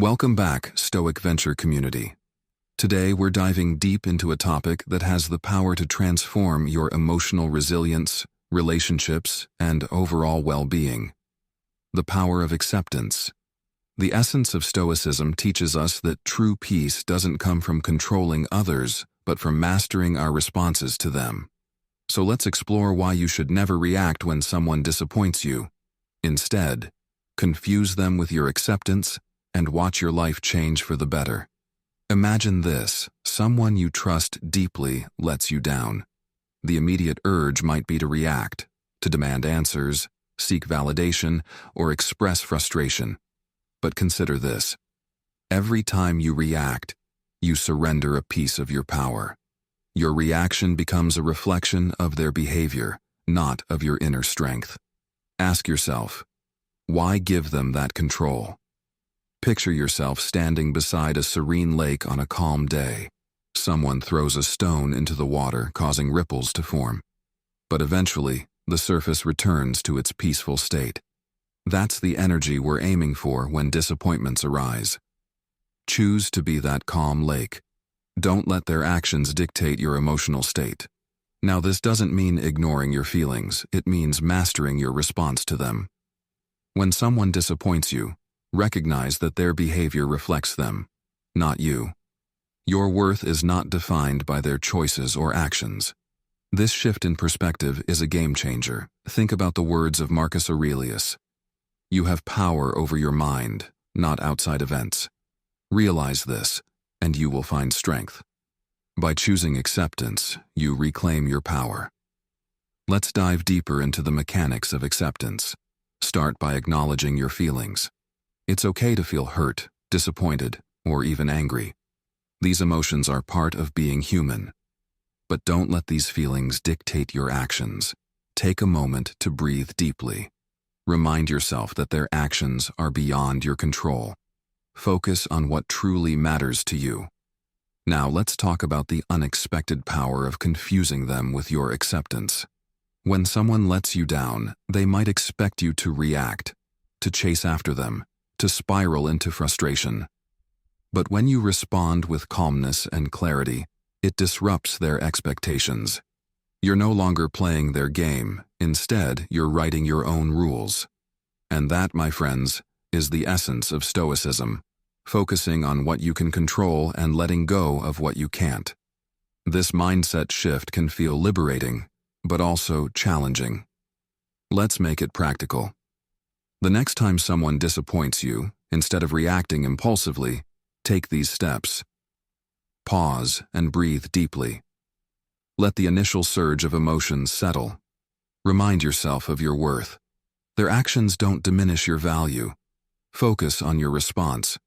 Welcome back, Stoic Venture community. Today we're diving deep into a topic that has the power to transform your emotional resilience, relationships, and overall well-being. The power of acceptance. The essence of Stoicism teaches us that true peace doesn't come from controlling others, but from mastering our responses to them. So let's explore why you should never react when someone disappoints you. Instead, confuse them with your acceptance and watch your life change for the better. Imagine this: someone you trust deeply lets you down. The immediate urge might be to react, to demand answers, seek validation, or express frustration. But consider this: every time you react, you surrender a piece of your power. Your reaction becomes a reflection of their behavior, not of your inner strength. Ask yourself, why give them that control? Picture yourself standing beside a serene lake on a calm day. Someone throws a stone into the water, causing ripples to form. But eventually, the surface returns to its peaceful state. That's the energy we're aiming for when disappointments arise. Choose to be that calm lake. Don't let their actions dictate your emotional state. Now, this doesn't mean ignoring your feelings. It means mastering your response to them. When someone disappoints you, recognize that their behavior reflects them, not you. Your worth is not defined by their choices or actions. This shift in perspective is a game changer. Think about the words of Marcus Aurelius. You have power over your mind, not outside events. Realize this, and you will find strength. By choosing acceptance, you reclaim your power. Let's dive deeper into the mechanics of acceptance. Start by acknowledging your feelings. It's okay to feel hurt, disappointed, or even angry. These emotions are part of being human. But don't let these feelings dictate your actions. Take a moment to breathe deeply. Remind yourself that their actions are beyond your control. Focus on what truly matters to you. Now let's talk about the unexpected power of confusing them with your acceptance. When someone lets you down, they might expect you to react, to chase after them, to spiral into frustration. But when you respond with calmness and clarity, it disrupts their expectations. You're no longer playing their game. Instead, you're writing your own rules. And that, my friends, is the essence of Stoicism, focusing on what you can control and letting go of what you can't. This mindset shift can feel liberating, but also challenging. Let's make it practical. The next time someone disappoints you, instead of reacting impulsively, take these steps. Pause and breathe deeply. Let the initial surge of emotions settle. Remind yourself of your worth. Their actions don't diminish your value. Focus on your response.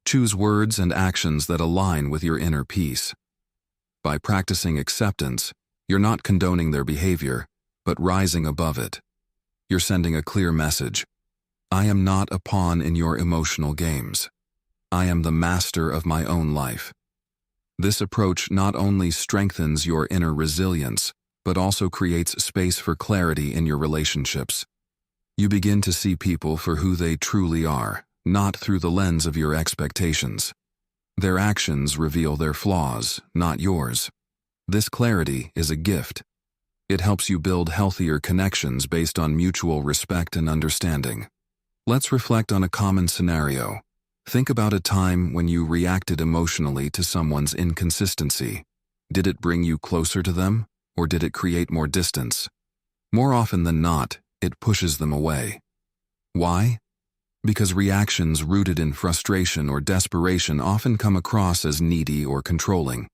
Choose words and actions that align with your inner peace. By practicing acceptance, you're not condoning their behavior, but rising above it. You're sending a clear message. I am not a pawn in your emotional games. I am the master of my own life. This approach not only strengthens your inner resilience, but also creates space for clarity in your relationships. You begin to see people for who they truly are, not through the lens of your expectations. Their actions reveal their flaws, not yours. This clarity is a gift. It helps you build healthier connections based on mutual respect and understanding. Let's reflect on a common scenario. Think about a time when you reacted emotionally to someone's inconsistency. Did it bring you closer to them, or did it create more distance? More often than not, it pushes them away. Why? Because reactions rooted in frustration or desperation often come across as needy or controlling.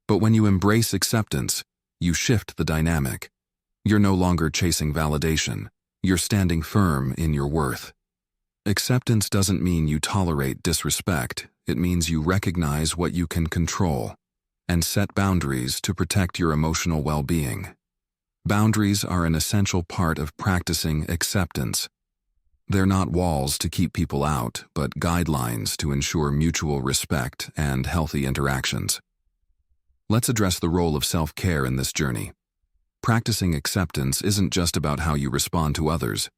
But when you embrace acceptance, you shift the dynamic. You're no longer chasing validation. You're standing firm in your worth. Acceptance doesn't mean you tolerate disrespect. It means you recognize what you can control and set boundaries to protect your emotional well-being. Boundaries are an essential part of practicing acceptance. They're not walls to keep people out, but guidelines to ensure mutual respect and healthy interactions. Let's address the role of self-care in this journey. Practicing acceptance isn't just about how you respond to others.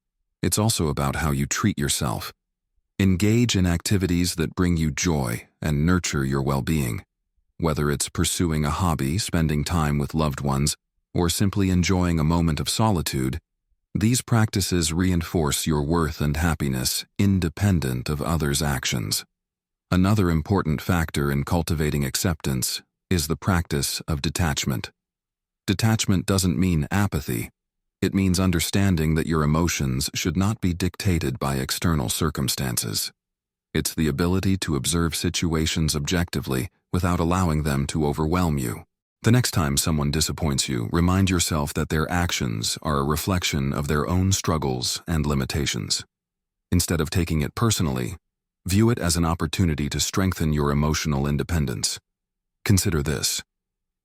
It's also about how you treat yourself. Engage in activities that bring you joy and nurture your well-being. Whether it's pursuing a hobby, spending time with loved ones, or simply enjoying a moment of solitude, these practices reinforce your worth and happiness independent of others' actions. Another important factor in cultivating acceptance is the practice of detachment. Detachment doesn't mean apathy. It means understanding that your emotions should not be dictated by external circumstances. It's the ability to observe situations objectively without allowing them to overwhelm you. The next time someone disappoints you, remind yourself that their actions are a reflection of their own struggles and limitations. Instead of taking it personally, view it as an opportunity to strengthen your emotional independence. Consider this.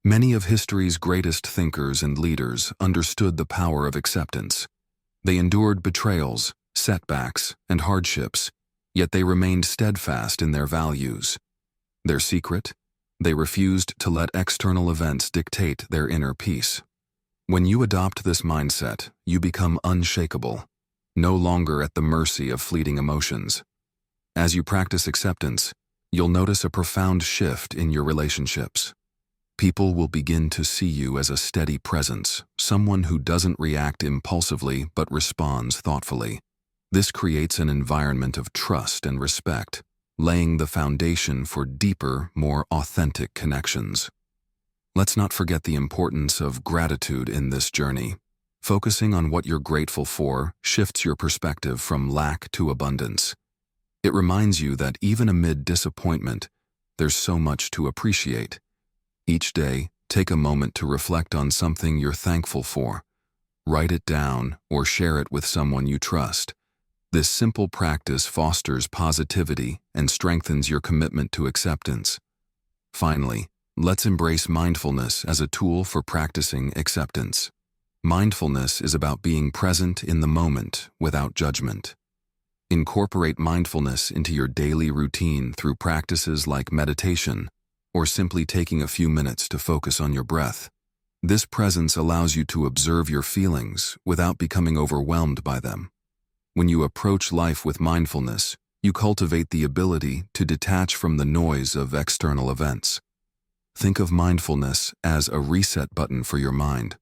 Many of history's greatest thinkers and leaders understood the power of acceptance. They endured betrayals, setbacks, and hardships, yet they remained steadfast in their values. Their secret? They refused to let external events dictate their inner peace. When you adopt this mindset, you become unshakable, no longer at the mercy of fleeting emotions. As you practice acceptance, you'll notice a profound shift in your relationships. People will begin to see you as a steady presence, someone who doesn't react impulsively but responds thoughtfully. This creates an environment of trust and respect, laying the foundation for deeper, more authentic connections. Let's not forget the importance of gratitude in this journey. Focusing on what you're grateful for shifts your perspective from lack to abundance. It reminds you that even amid disappointment, there's so much to appreciate. Each day, take a moment to reflect on something you're thankful for. Write it down or share it with someone you trust. This simple practice fosters positivity and strengthens your commitment to acceptance. Finally, let's embrace mindfulness as a tool for practicing acceptance. Mindfulness is about being present in the moment without judgment. Incorporate mindfulness into your daily routine through practices like meditation, or simply taking a few minutes to focus on your breath. This presence allows you to observe your feelings without becoming overwhelmed by them. When you approach life with mindfulness, you cultivate the ability to detach from the noise of external events. Think of mindfulness as a reset button for your mind.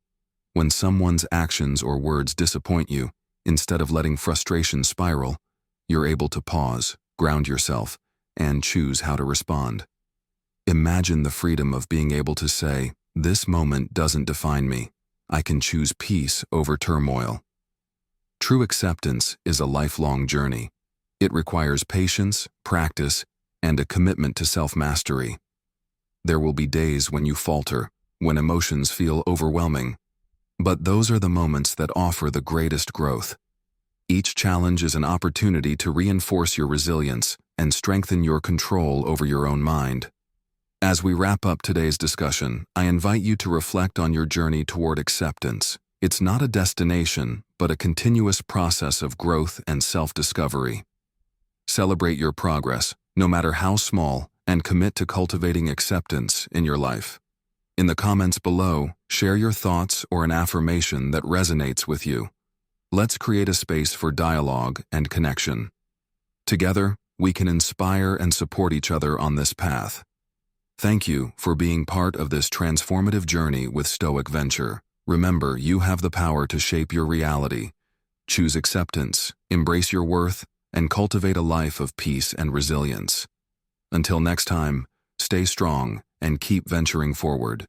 When someone's actions or words disappoint you, instead of letting frustration spiral, you're able to pause, ground yourself, and choose how to respond. Imagine the freedom of being able to say, "This moment doesn't define me. I can choose peace over turmoil." True acceptance is a lifelong journey. It requires patience, practice, and a commitment to self-mastery. There will be days when you falter, when emotions feel overwhelming. But those are the moments that offer the greatest growth. Each challenge is an opportunity to reinforce your resilience and strengthen your control over your own mind. As we wrap up today's discussion, I invite you to reflect on your journey toward acceptance. It's not a destination, but a continuous process of growth and self-discovery. Celebrate your progress, no matter how small, and commit to cultivating acceptance in your life. In the comments below, share your thoughts or an affirmation that resonates with you. Let's create a space for dialogue and connection. Together, we can inspire and support each other on this path. Thank you for being part of this transformative journey with Stoic Venture. Remember, you have the power to shape your reality. Choose acceptance, embrace your worth, and cultivate a life of peace and resilience. Until next time, stay strong and keep venturing forward.